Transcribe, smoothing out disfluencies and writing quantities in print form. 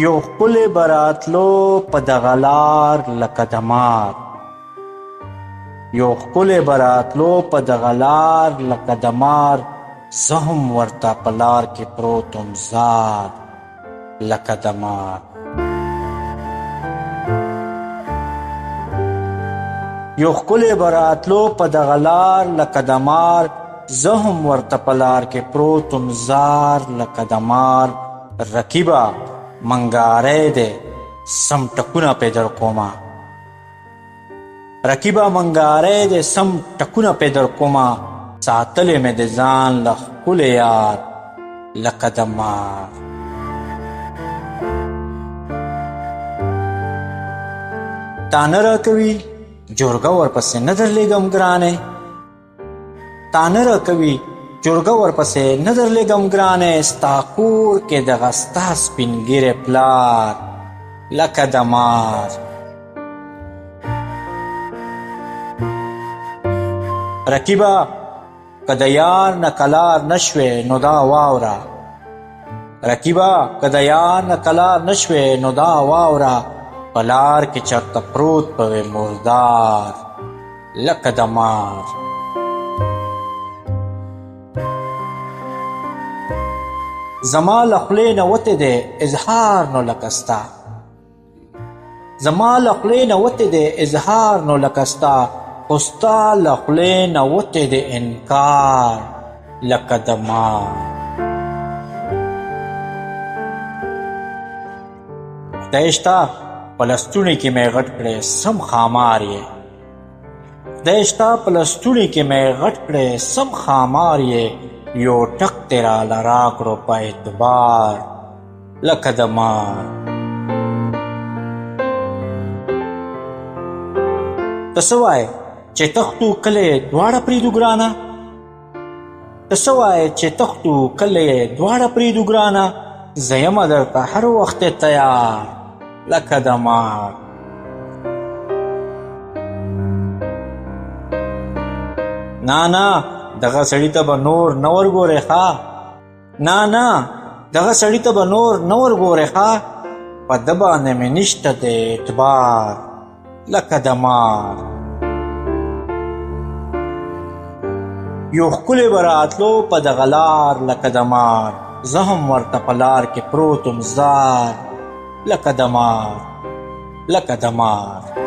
یو ښکلی به راتلو په دغه لار لکه د مار یو ښکلی به راتلو په دغه لار لکه د مار زه هم ورته په لار کې پروت وم زار لکه د مار یو ښکلی به راتلو په دغه لار لکه د مار زه هم ورته په لار کې پروت وم زار لکه د مار رقیبه منګاری دی سم ټکونه پې در کومه رقیبه منګاری دی سم ټکونه پې در کومه ساتلی مې د ځان له ښکلې یار لکه د مار تا نه راکوي جرګه ورپسې نه درلېږم ګرانې تا نه راکوي جرګه ورپسې نه درلېږم ګرانې ستا کور کې دغه ستا سپین ږیری پلار لکه د مار رقیبه که د یار نه کلار نه شوې نو دا واوره رقیبه که د یار نه کلار نه شوې نو دا واوره په لار کې چرته پروت به وې مردار لکه د مار زما له خولې نه وتې دی اظهار نو لکه ستا زما له خولې نه وتې دی اظهار نو لکه ستا خو ستا له خولې نه وتې دی انکار لکه د مار خدای شته په لستوڼي کې مې غټ کړې سم خامار یې خدای شته په لستوڼي کې مې غټ کړې سم خامار یې یو ټک دې راله راکړو په اعتبار لکه د مار ته څه وایې چې تختو کلی دواړه پرېږدو ګرانه ته څه وایې چې تختو کلی دواړه پرېږدو ګرانه زه یمه درته هر وخت تیار لکه د مار نه نه دغه سړي ته به نور نه ورګورې ښه نه نه دغه سړي ته به نور نه ورګورې ښه په ده باندې مې نشته دی اعتبار لکه د مار یو ښکلی به راتلو په دغه لار لکه د مار زه هم ورته په لار کې پروت وم زار لکه د مار لکه د مار